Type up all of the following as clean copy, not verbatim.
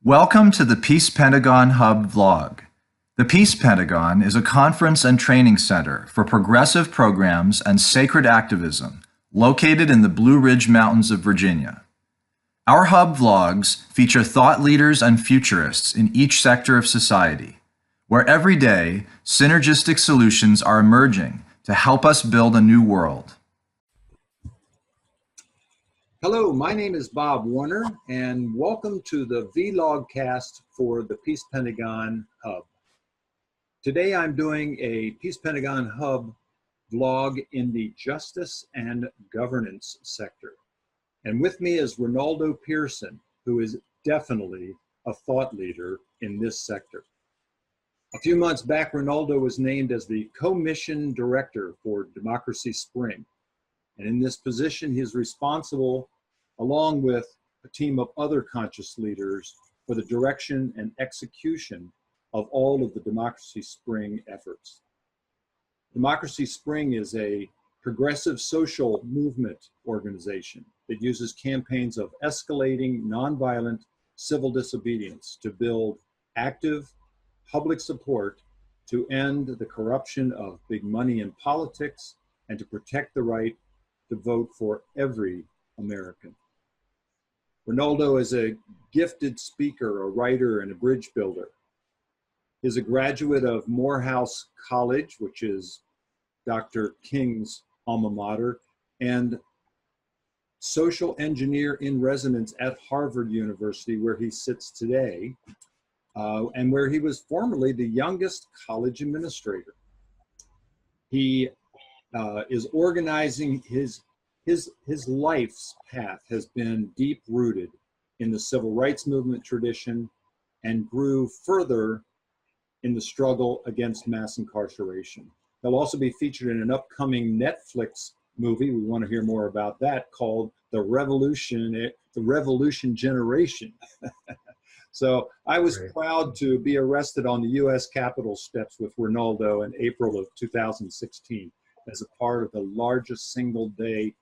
Welcome to the Peace Pentagon Hub vlog. The Peace Pentagon is a conference and training center for progressive programs and sacred activism located in the Blue Ridge Mountains of Virginia. Our Hub vlogs feature thought leaders and futurists in each sector of society, where every day synergistic solutions are emerging to help us build a new world. Hello, my name is Bob Warner, and welcome to the vlogcast for the Peace Pentagon Hub. Today I'm doing a Peace Pentagon Hub vlog in the justice and governance sector. And with me is Renaldo Pearson, who is definitely a thought leader in this sector. A few months back, Renaldo was named as the co-mission director for Democracy Spring. And in this position, he is responsible, along with a team of other conscious leaders, for the direction and execution of all of the Democracy Spring efforts. Democracy Spring is a progressive social movement organization that uses campaigns of escalating nonviolent civil disobedience to build active public support to end the corruption of big money in politics and to protect the right to vote for every American. Renaldo is a gifted speaker, a writer, and a bridge builder. He's a graduate of Morehouse College, which is Dr. King's alma mater, and social engineer in residence at Harvard University, where he sits today, and where he was formerly the youngest college administrator. He is organizing his life's path has been deep rooted in the civil rights movement tradition and grew further in the struggle against mass incarceration. He'll also be featured in an upcoming Netflix movie, we want to hear more about that, called The Revolution Generation. So I was proud to be arrested on the US Capitol steps with Renaldo in April of 2016 as a part of the largest single day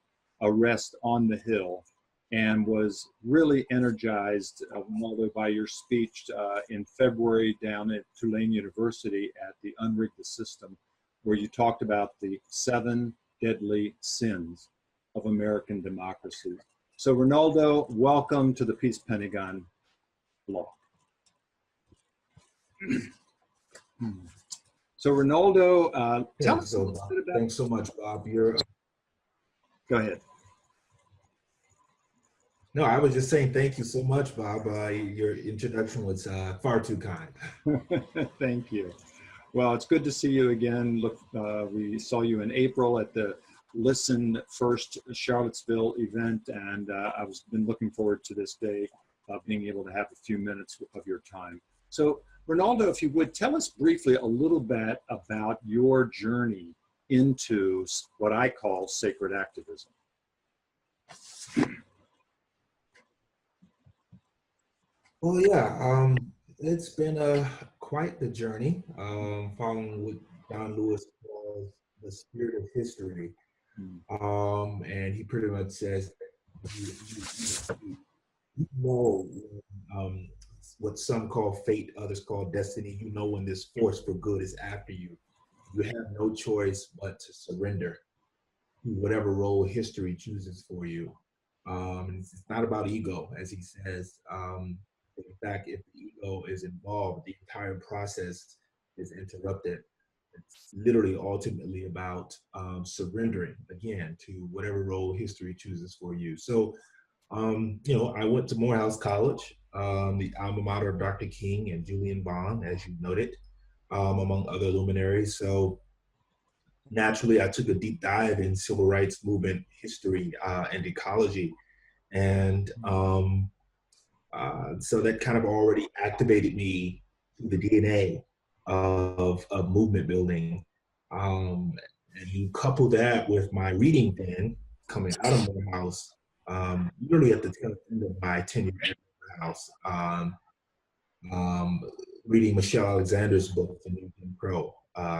arrest on the Hill, and was really energized, Renaldo, by your speech in February down at Tulane University at the Unrig the System, where you talked about the 7 deadly sins of American democracy. So Renaldo, welcome to the Peace Pentagon vlog. So Renaldo, tell us a little bit about— Thanks so much, Bob. Go ahead. No, I was just saying thank you so much, Bob. Your introduction was far too kind. Thank you. Well, it's good to see you again. Look, we saw you in April at the Listen First Charlottesville event, and I've been looking forward to this day of being able to have a few minutes of your time. So, Renaldo, if you would, tell us briefly a little bit about your journey into what I call sacred activism. Well, yeah, it's been quite the journey, following what John Lewis calls the spirit of history. And he pretty much says, you know, what some call fate, others call destiny. You know when this force for good is after you. You have no choice but to surrender to whatever role history chooses for you. And it's not about ego, as he says. In fact, if the ego is involved, the entire process is interrupted. It's literally ultimately about surrendering, again, to whatever role history chooses for you. So, you know, I went to Morehouse College, the alma mater of Dr. King and Julian Bond, as you noted, among other luminaries. So naturally, I took a deep dive in civil rights movement history and ecology. And so that kind of already activated me through the DNA of movement building. And you couple that with my reading then, coming out of Morehouse, literally at the tail end of my tenure at Morehouse, reading Michelle Alexander's book, The New Jim Crow,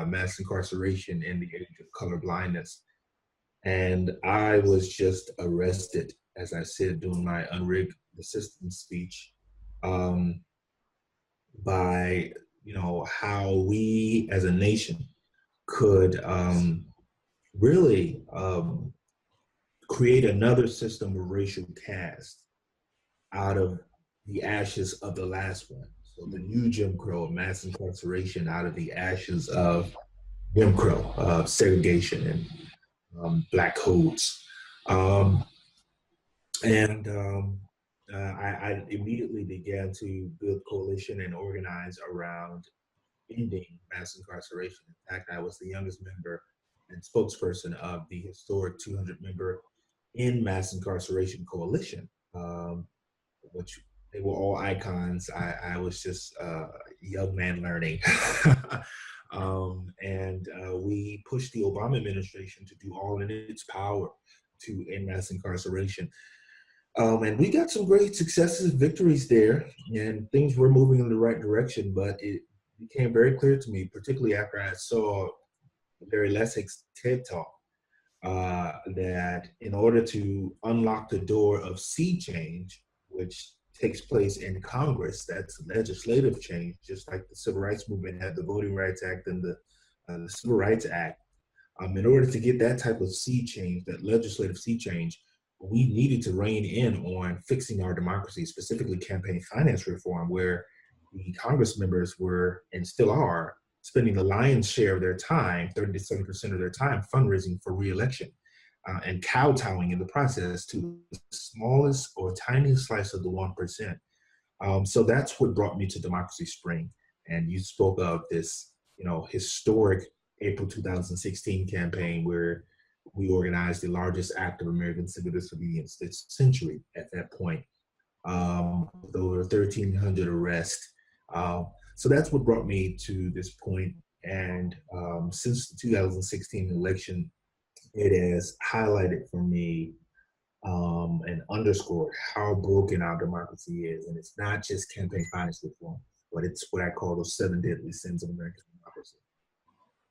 Mass Incarceration in the Age of Colorblindness. And I was just arrested, as I said, doing my Unrig the System speech, by, how we as a nation could really create another system of racial caste out of the ashes of the last one. So the new Jim Crow, mass incarceration out of the ashes of Jim Crow, segregation and black codes. Um, and I immediately began to build coalition and organize around ending mass incarceration. In fact, I was the youngest member and spokesperson of the historic 200 member in mass incarceration coalition, which they were all icons. I was just a young man learning. And we pushed the Obama administration to do all in its power to end mass incarceration. And we got some great successes, victories there, and things were moving in the right direction. But it became very clear to me, particularly after I saw Larry Lessig's TED Talk, that in order to unlock the door of sea change, which takes place in Congress, that's legislative change, just like the Civil Rights Movement had the Voting Rights Act and the Civil Rights Act. In order to get that type of sea change, that legislative sea change, we needed to rein in on fixing our democracy, specifically campaign finance reform, where the Congress members were and still are spending the lion's share of their time, 37% of their time, fundraising for reelection and kowtowing in the process to the smallest or tiniest slice of the 1%. So that's what brought me to Democracy Spring. And you spoke of this, historic April 2016 campaign where we organized the largest act of American civil disobedience this century at that point, with over 1,300 arrests. So that's what brought me to this point. And since the 2016 election, it has highlighted for me and underscored how broken our democracy is. And it's not just campaign finance reform, but it's what I call those 7 deadly sins of American democracy.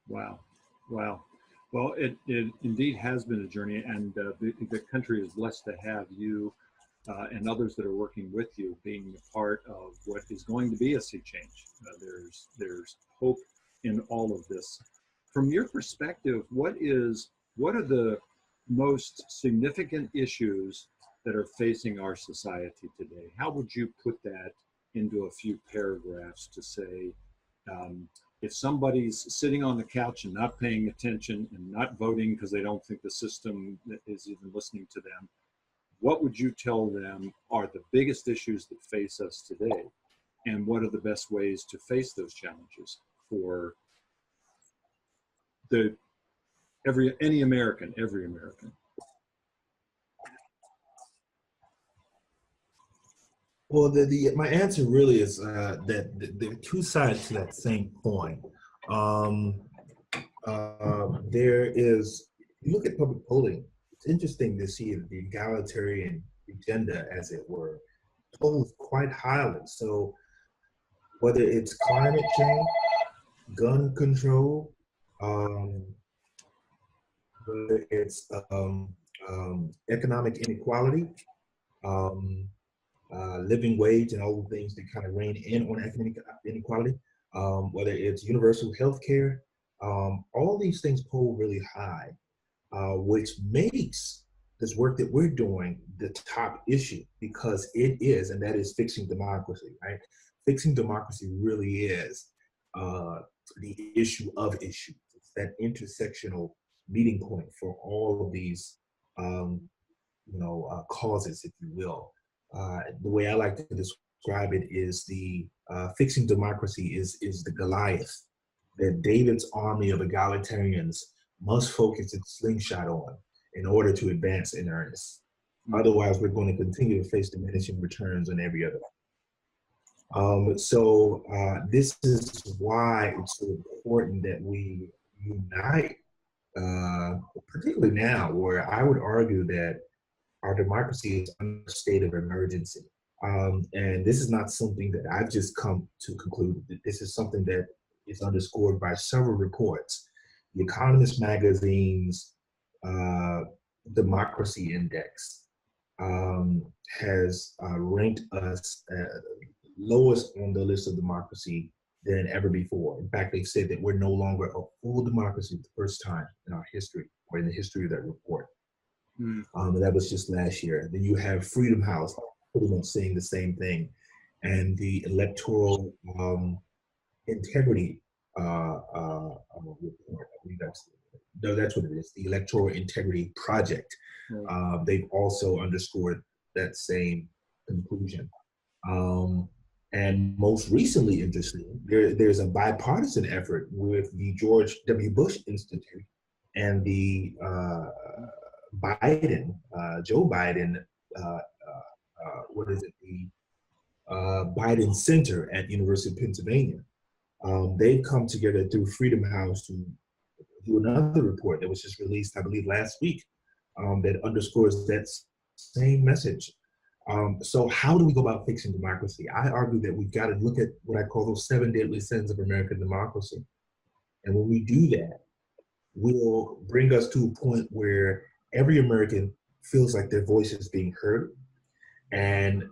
Wow. Wow. Well, it indeed has been a journey, and the country is blessed to have you and others that are working with you being a part of what is going to be a sea change. There's hope in all of this. From your perspective, what are the most significant issues that are facing our society today? How would you put that into a few paragraphs to say, if somebody's sitting on the couch and not paying attention and not voting because they don't think the system is even listening to them, what would you tell them are the biggest issues that face us today? And what are the best ways to face those challenges for every American? Well, my answer really is that there are two sides to that same coin. There is, you look at public polling, it's interesting to see the egalitarian agenda, as it were, polls quite highly. So whether it's climate change, gun control, whether it's economic inequality, living wage and all the things that kind of rein in on economic inequality, whether it's universal health care, all these things poll really high, which makes this work that we're doing the top issue, because it is, and that is fixing democracy, right? Fixing democracy really is the issue of issues. It's that intersectional meeting point for all of these, causes, if you will. The way I like to describe it is the fixing democracy is the Goliath that David's army of egalitarians must focus its slingshot on in order to advance in earnest. Otherwise, we're going to continue to face diminishing returns on every other. This is why it's so important that we unite, particularly now, where I would argue that our democracy is under a state of emergency. And this is not something that I've just come to conclude. This is something that is underscored by several reports. The Economist magazine's Democracy Index has ranked us lowest on the list of democracy than ever before. In fact, they've said that we're no longer a full democracy for the first time in our history, or in the history of that report. That was just last year. Then you have Freedom House pretty much saying the same thing. And the electoral integrity report, I believe that's what it is, the Electoral Integrity Project. They've also underscored that same conclusion. And most recently, interesting, there's a bipartisan effort with the George W. Bush Institute and the Joe Biden, what is it, the Biden Center at University of Pennsylvania. They've come together through Freedom House to do another report that was just released, I believe, last week, that underscores that same message. So how do we go about fixing democracy? I argue that we've got to look at what I call those 7 deadly sins of American democracy. And when we do that, will bring us to a point where every American feels like their voice is being heard, and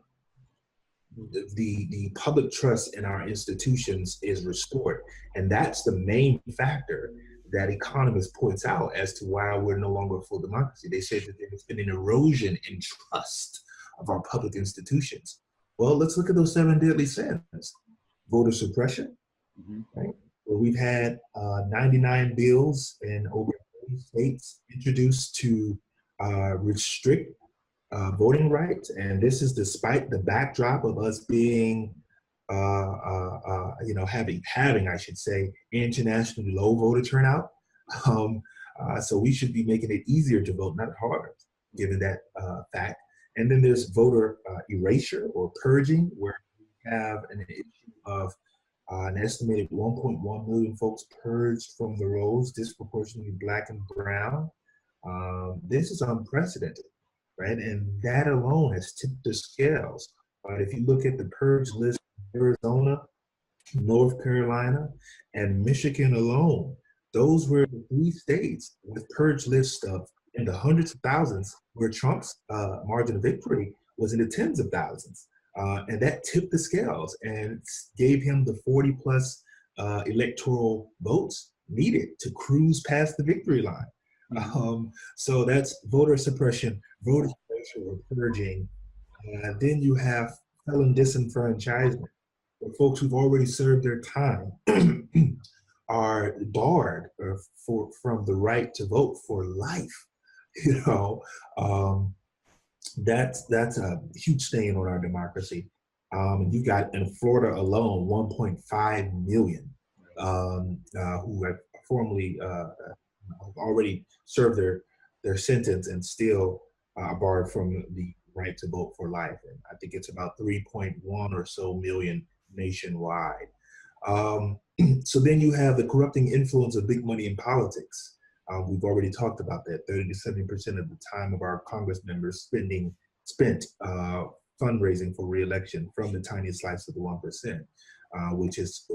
the public trust in our institutions is restored. And that's the main factor that economists points out as to why we're no longer a full democracy. They say that there's been an erosion in trust of our public institutions. Well, let's look at those 7 deadly sins. Voter suppression, right? Where we've had 99 bills in over 30 states introduced to restrict voting rights, and this is despite the backdrop of us being, having, I should say, internationally low voter turnout. So we should be making it easier to vote, not harder, given that fact. And then there's voter erasure or purging, where we have an issue of an estimated 1.1 million folks purged from the rolls, disproportionately Black and brown. This is unprecedented, right? And that alone has tipped the scales. If you look at the purge list, Arizona, North Carolina, and Michigan alone, those were the 3 states with purge lists of in the hundreds of thousands, where Trump's margin of victory was in the tens of thousands. And that tipped the scales and gave him the 40 plus electoral votes needed to cruise past the victory line. So that's voter suppression, voter suppression or purging. Then you have felon disenfranchisement, where folks who've already served their time are barred from the right to vote for life. That's a huge stain on our democracy. You've got in Florida alone 1.5 million who have formerly already served their sentence and still are barred from the right to vote for life. And I think it's about 3.1 or so million nationwide. So then you have the corrupting influence of big money in politics. We've already talked about that. 30 to 70% of the time of our Congress members spent fundraising for re-election from the tiniest slice of the 1%, which is,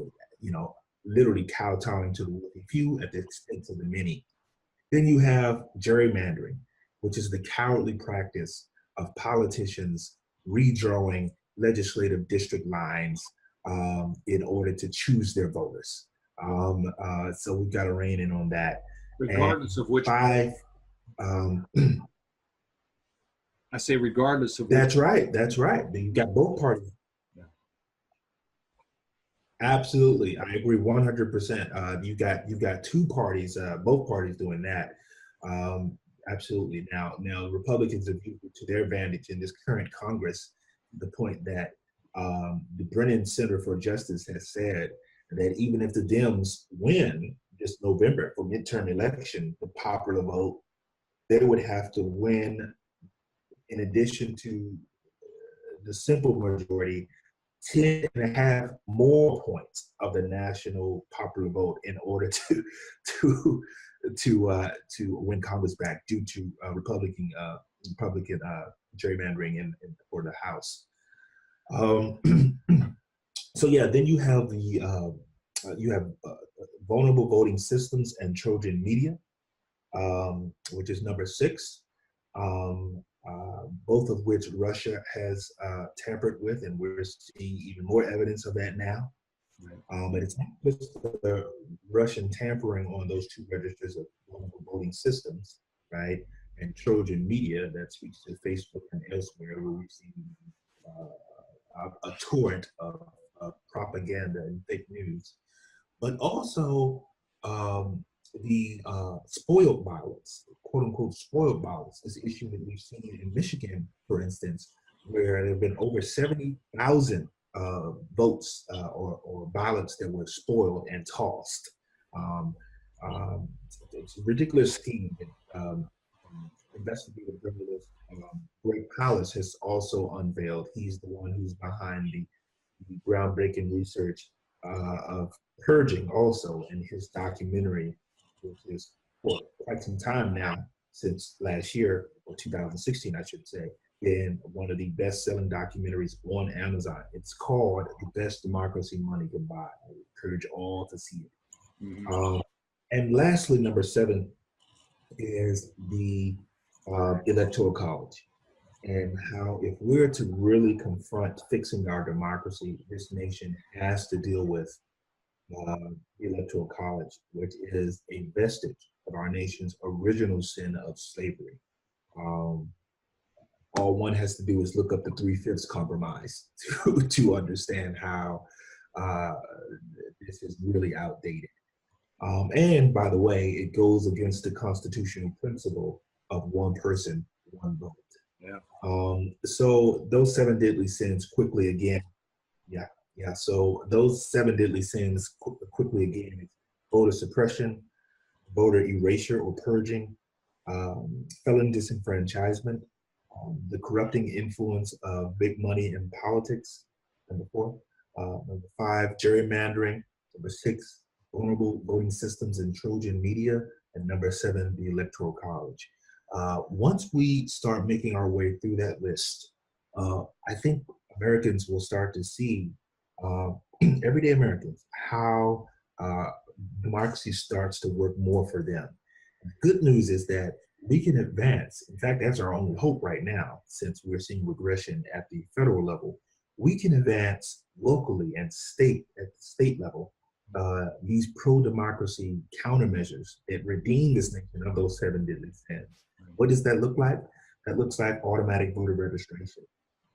literally kowtowing to the few at the expense of the many. Then you have gerrymandering, which is the cowardly practice of politicians redrawing legislative district lines in order to choose their voters. So we've got to rein in on that. Regardless of which I say regardless of that's right. You've got both parties. Yeah. Absolutely, I agree 100%. You've got 2 parties, both parties doing that. Absolutely. Now Republicans have used it to their advantage in this current Congress, the point that the Brennan Center for Justice has said that even if the Dems win this November for midterm election, the popular vote, they would have to win, in addition to the simple majority, 10 and a half more points of the national popular vote in order to win Congress back due to Republican gerrymandering for the House. So yeah, then you have vulnerable voting systems and Trojan media, which is number 6. both of which Russia has tampered with, and we're seeing even more evidence of that now. But it's not just the Russian tampering on those two registers of voting systems, right? And Trojan media that speaks to Facebook and elsewhere, where we've seen a torrent of propaganda and fake news, but also the spoiled violence, quote unquote spoiled violence, this issue that we've seen in Michigan, for instance, where there have been over 70,000 votes or ballots that were spoiled and tossed. It's a ridiculous scheme. Investigative journalist Greg Palast has also unveiled. He's the one who's behind the groundbreaking research of purging also in his documentary, which is for quite some time now, since last year, or 2016, I should say, been one of the best-selling documentaries on Amazon. It's called The Best Democracy Money Can Buy. I encourage all to see it. And lastly, number 7 is the Electoral College, and how if we're to really confront fixing our democracy, this nation has to deal with the Electoral College, which is a vestige of our nation's original sin of slavery. All one has to do is look up the 3/5 compromise to understand how this is really outdated. And by the way, it goes against the constitutional principle of one person, one vote. Yeah. So those 7 deadly sins quickly again. So those 7 deadly sins quickly again is voter suppression, voter erasure or purging, felon disenfranchisement, the corrupting influence of big money in politics, number 4. Number 5, gerrymandering. Number 6, vulnerable voting systems and Trojan media. And number 7, the Electoral College. Once we start making our way through that list, I think Americans will start to see, everyday Americans, how democracy starts to work more for them. The good news is that we can advance. In fact, that's our only hope right now, since we're seeing regression at the federal level. We can advance locally and at the state level, these pro-democracy countermeasures that redeem this nation of those 7 deadly sins. What does that look like? That looks like automatic voter registration.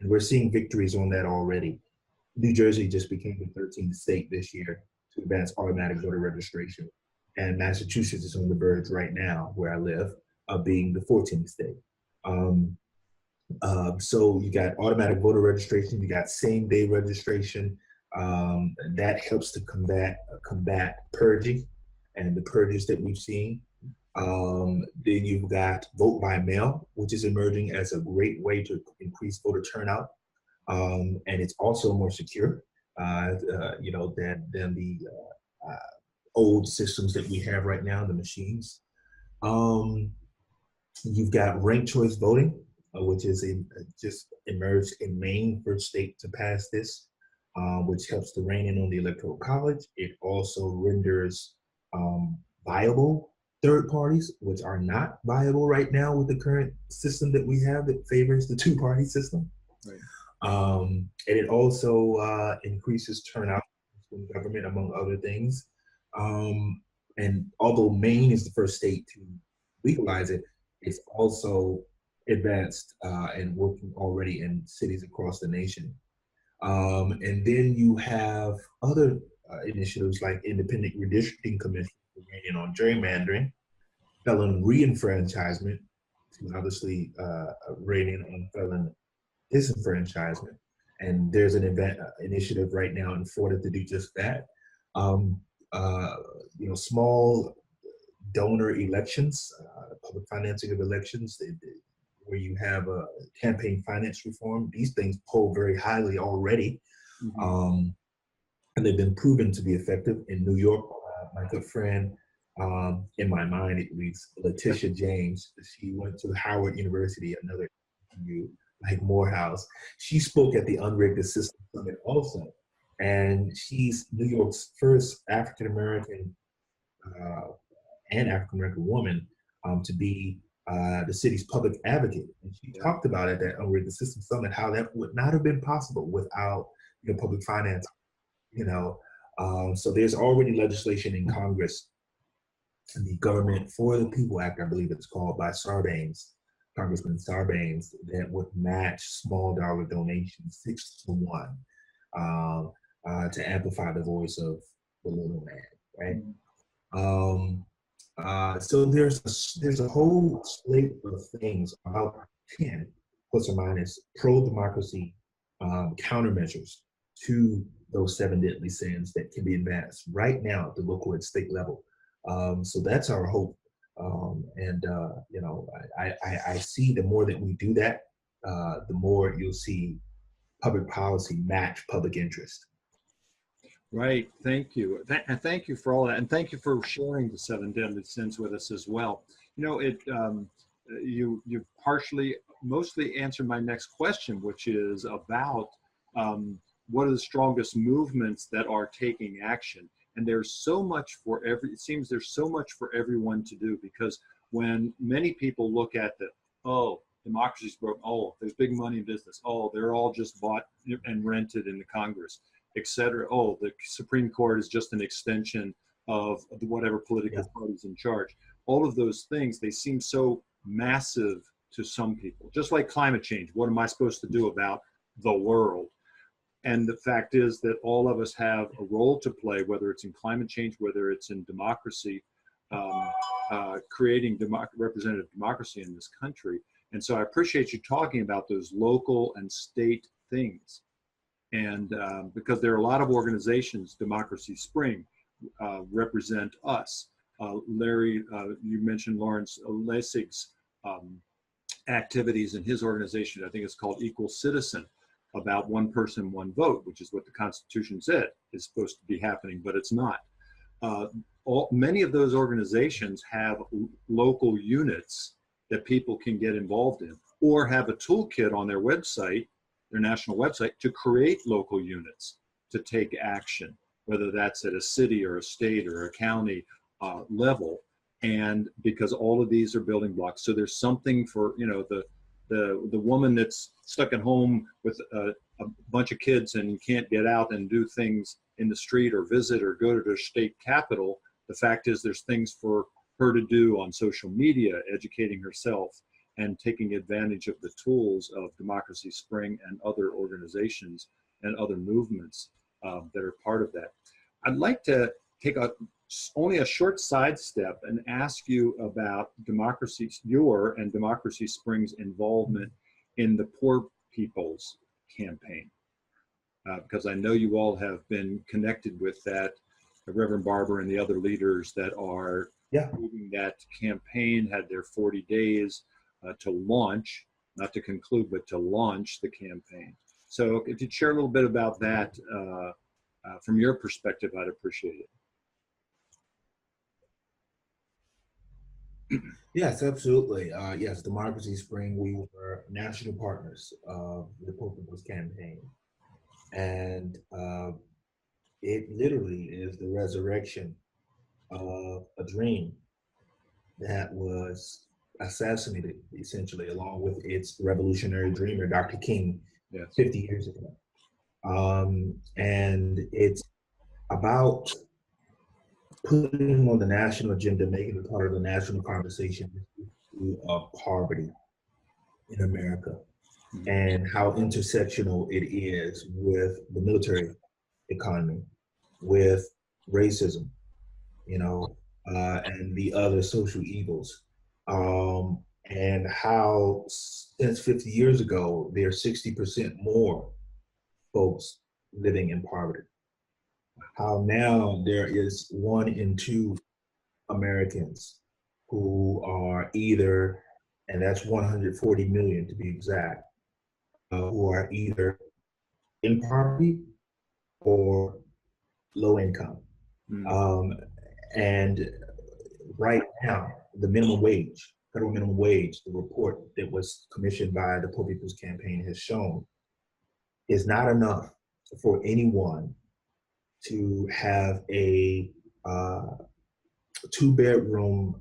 And we're seeing victories on that already. New Jersey just became the 13th state this year to advance automatic voter registration. And Massachusetts is on the verge right now, where I live, of being the 14th state. So you got automatic voter registration, you got same-day registration. That helps to combat purging and the purges that we've seen. Then you've got vote by mail, which is emerging as a great way to increase voter turnout, and it's also more secure, than the old systems that we have right now, the machines. You've got ranked choice voting, which is just emerged in Maine, first state to pass this, which helps to rein in on the Electoral College. It also renders viable third parties, which are not viable right now with the current system that we have that favors the 2-party system. Right. And it also increases turnout in government, among other things. And although Maine is the first state to legalize it, it's also advanced and working already in cities across the nation. And then you have other initiatives like independent redistricting commissions in on gerrymandering, felon reenfranchisement, to obviously rein in on felon disenfranchisement. And there's an initiative right now in Florida to do just that. Small donor elections, public financing of elections, where you have a campaign finance reform. These things poll very highly already, and they've been proven to be effective. In New York, my good friend, in my mind at least, Letitia James, she went to Howard University, another like Morehouse. She spoke at the Unrigged the System Summit also, and she's New York's first African-American and African-American woman to be the city's public advocate. And she talked about it at over the System Summit, how that would not have been possible without public finance. So there's already legislation in Congress, the Government for the People Act, I believe it's called, by Congressman Sarbanes, that would match small dollar donations 6-to-1 to amplify the voice of the little man, right? So there's a whole slate of things, about 10 plus or minus pro-democracy countermeasures to those 7 deadly sins that can be advanced right now at the local and state level. So that's our hope. I see the more that we do that, the more you'll see public policy match public interest. Right. Thank you. And thank you for all that. And thank you for sharing the 7 deadly sins with us as well. You mostly answered my next question, which is about what are the strongest movements that are taking action. And there's so much it seems there's so much for everyone to do, because when many people look at democracy's broke, there's big money in business, they're all just bought and rented in the Congress, etc. The Supreme Court is just an extension of whatever political party's in charge. All of those things, they seem so massive to some people. Just like climate change, what am I supposed to do about the world? And the fact is that all of us have a role to play, whether it's in climate change, whether it's in democracy, creating representative democracy in this country. And so I appreciate you talking about those local and state things. And because there are a lot of organizations, Democracy Spring, represent us. Larry, you mentioned Lawrence Lessig's activities in his organization. I think it's called Equal Citizen, about one person, one vote, which is what the Constitution said is supposed to be happening, but it's not. Many of those organizations have local units that people can get involved in, or have a toolkit on their website, their national website, to create local units to take action, whether that's at a city or a state or a county level. And because all of these are building blocks, so there's something for the woman that's stuck at home with a bunch of kids and can't get out and do things in the street or visit or go to the state capitol. The fact is there's things for her to do on social media, educating herself and taking advantage of the tools of Democracy Spring and other organizations and other movements that are part of that. I'd like to take only a short sidestep and ask you about your and Democracy Spring's involvement in the Poor People's Campaign, because I know you all have been connected with that. Reverend Barber and the other leaders that are leading that campaign had their 40 days to launch, not to conclude, but to launch the campaign. So if you'd share a little bit about that from your perspective, I'd appreciate it. Yes, absolutely. Yes, Democracy Spring, we were national partners of the Poor People's Campaign. And it literally is the resurrection of a dream that was assassinated, essentially, along with its revolutionary dreamer, Dr. King, 50 years ago. And it's about putting on the national agenda, making it part of the national conversation of poverty in America, and how intersectional it is with the military economy, with racism, and the other social evils. And how since 50 years ago, there are 60% more folks living in poverty. How now there is 1 in 2 Americans who are either, and that's 140 million to be exact, who are either in poverty or low income. And right now, the minimum wage, federal minimum wage, the report that was commissioned by the Poor People's Campaign has shown, is not enough for anyone to have a 2-bedroom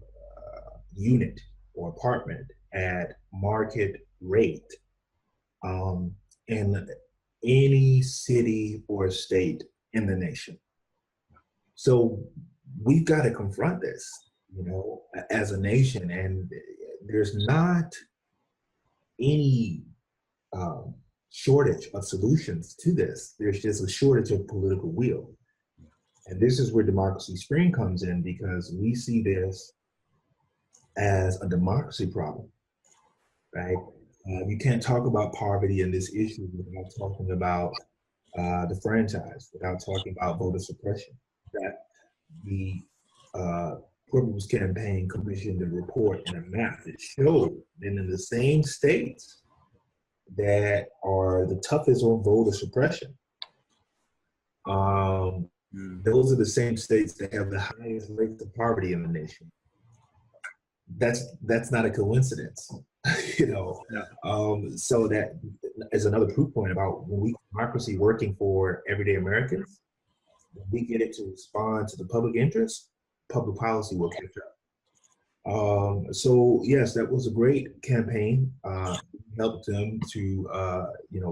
unit or apartment at market rate in any city or state in the nation. So we've got to confront this, as a nation, and there's not any shortage of solutions to this. There's just a shortage of political will. And this is where Democracy Spring comes in, because we see this as a democracy problem, right? You can't talk about poverty and this issue without talking about the franchise, without talking about voter suppression. That the Poor People's Campaign commissioned a report and a map that showed that in the same states that are the toughest on voter suppression, those are the same states that have the highest rates of poverty in the nation. That's not a coincidence, Yeah. So that is another proof point about when we democracy working for everyday Americans, when we get it to respond to the public interest, public policy will catch up. So yes, that was a great campaign. Helped them to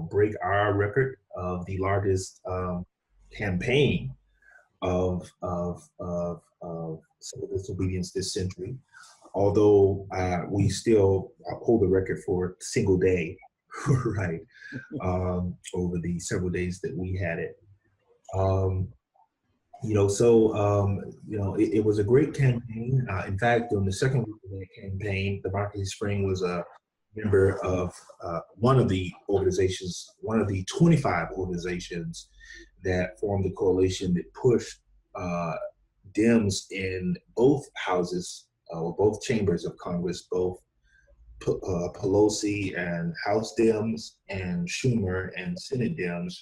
break our record of the largest campaign of civil disobedience this century. Although we still hold the record for single day, right? Over the several days that we had it. It was a great campaign. In fact, during the second week of the campaign, Democracy Spring was a member of one of the organizations, one of the 25 organizations that formed the coalition that pushed Dems in both houses, or both chambers of Congress, both Pelosi and House Dems and Schumer and Senate Dems,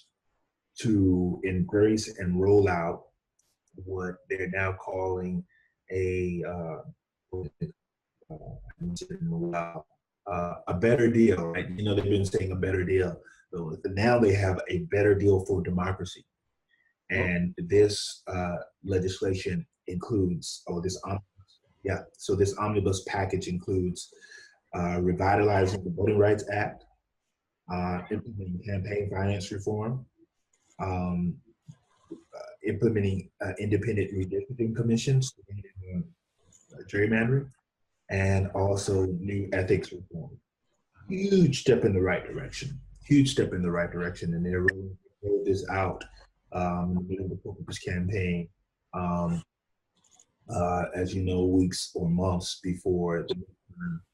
to embrace and roll out what they're now calling a better deal, right? They've been saying a better deal. So now they have a better deal for democracy. And this legislation includes, this omnibus package includes revitalizing the Voting Rights Act, implementing campaign finance reform, implementing independent redistricting commissions, gerrymandering, and also new ethics reform. Huge step in the right direction. Huge step in the right direction, and they're rolling this out in the middle of the Poor People's Campaign, as you know, weeks or months before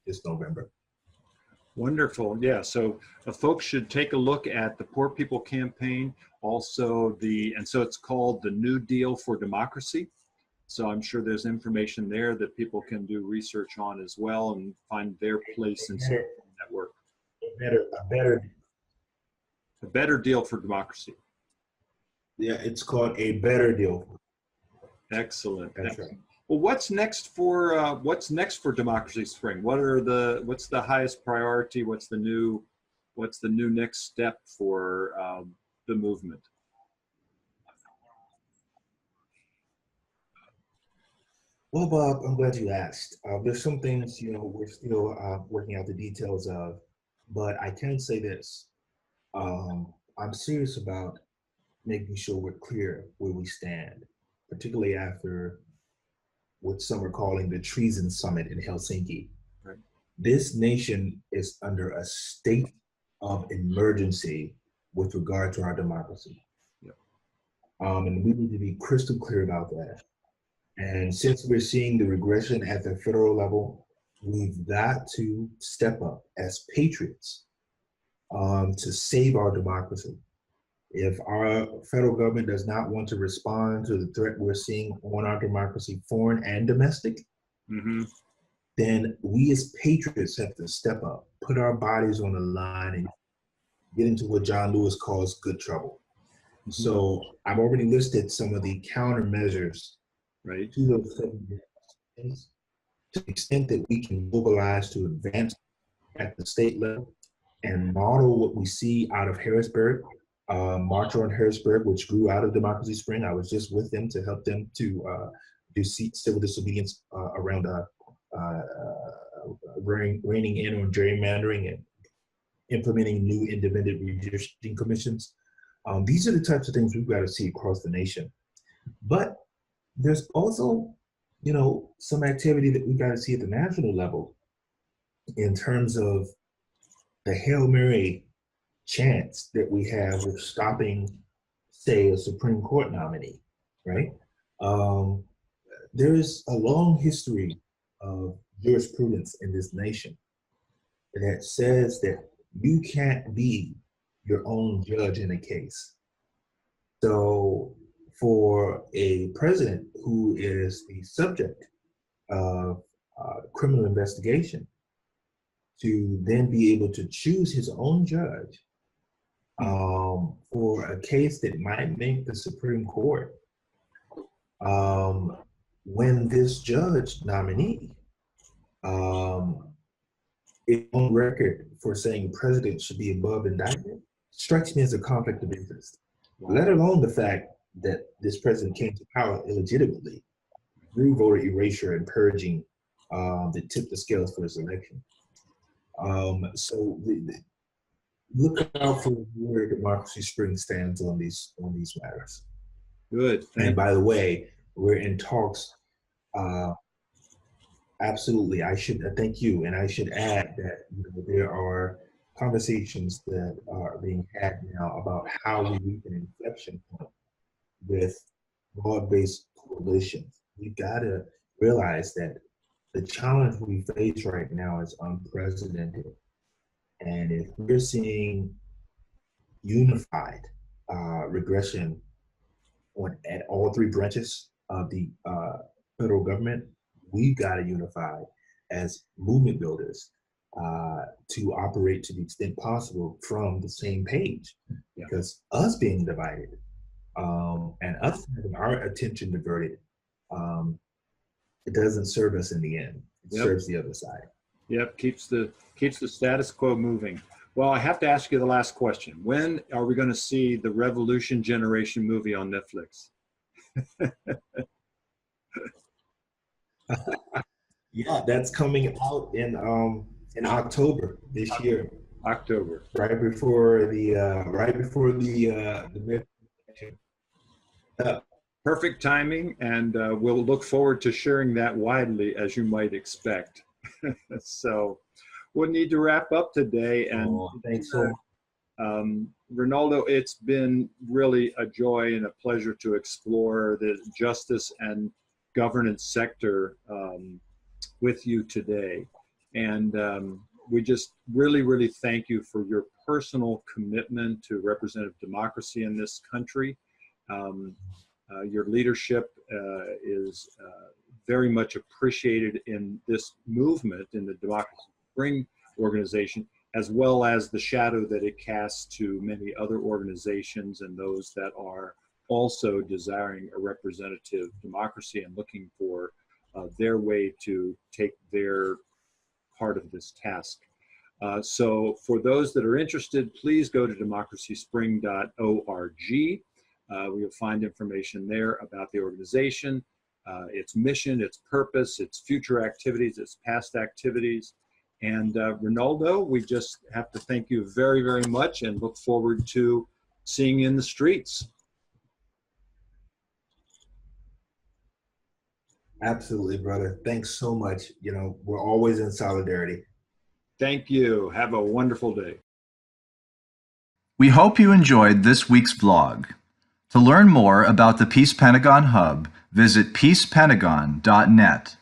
this November. Wonderful. Yeah. So folks should take a look at the Poor People Campaign. Also so it's called the New Deal for Democracy. So I'm sure there's information there that people can do research on as well and find their place in that work. A better deal for democracy. Yeah, it's called a better deal. Excellent. That's right. Well, what's next for Democracy Spring? What's the highest priority? What's the new next step for the movement? Well, Bob, I'm glad you asked. There's some things we're still working out the details of, but I can say this: I'm serious about making sure we're clear where we stand, particularly after what some are calling the Treason Summit in Helsinki. Right. This nation is under a state of emergency with regard to our democracy. Yep. And we need to be crystal clear about that. And since we're seeing the regression at the federal level, we've got to step up as patriots to save our democracy. If our federal government does not want to respond to the threat we're seeing on our democracy, foreign and domestic, then we as patriots have to step up, put our bodies on the line, and get into what John Lewis calls good trouble. So I've already listed some of the countermeasures, right, to those things, to the extent that we can mobilize to advance at the state level and model what we see out of Harrisburg. March on Harrisburg, which grew out of Democracy Spring. I was just with them to help them to do civil disobedience around reining in on gerrymandering and implementing new independent redistricting commissions. These are the types of things we've got to see across the nation. But there's also, some activity that we've got to see at the national level in terms of the Hail Mary chance that we have of stopping, say, a Supreme Court nominee, right? There's a long history of jurisprudence in this nation that says that you can't be your own judge in a case. So for a president who is the subject of criminal investigation to then be able to choose his own judge for a case that might make the Supreme Court, when this judge nominee is on record for saying president should be above indictment, strikes me as a conflict of interest, let alone the fact that this president came to power illegitimately through voter erasure and purging that tipped the scales for his election. So look out for where Democracy Spring stands on these matters. Good. And by the way, we're in talks. Absolutely, I should thank you, and I should add that there are conversations that are being had now about how we reach an inflection point with broad-based coalitions. We've got to realize that the challenge we face right now is unprecedented, and if we're seeing unified regression at all three branches of the federal government, we've got to unify as movement builders to operate to the extent possible from the same page. Because us being divided and us having our attention diverted, it doesn't serve us in the end. It serves the other side. Yep, keeps the status quo moving. Well, I have to ask you the last question. When are we going to see the Revolution Generation movie on Netflix? Yeah, that's coming out in October this year. October. Right before the Perfect timing, and we'll look forward to sharing that widely, as you might expect. So we'll need to wrap up today. And thanks so much. Renaldo, it's been really a joy and a pleasure to explore the justice and governance sector with you today. And we just really thank you for your personal commitment to representative democracy in this country. Your leadership is very much appreciated in this movement, in the Democracy Spring organization, as well as the shadow that it casts to many other organizations and those that are also desiring a representative democracy and looking for their way to take their part of this task. So for those that are interested, please go to democracyspring.org. You'll find information there about the organization, its mission, its purpose, its future activities, its past activities. And Renaldo, we just have to thank you very much and look forward to seeing you in the streets. Absolutely, brother. Thanks so much. We're always in solidarity. Thank you. Have a wonderful day. We hope you enjoyed this week's vlog. To learn more about the Peace Pentagon Hub, visit peacepentagon.net.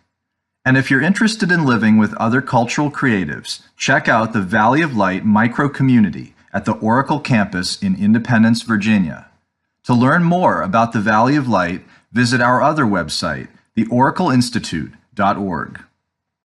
And if you're interested in living with other cultural creatives, check out the Valley of Light micro-community at the Oracle campus in Independence, Virginia. To learn more about the Valley of Light, visit our other website, theoracleinstitute.org.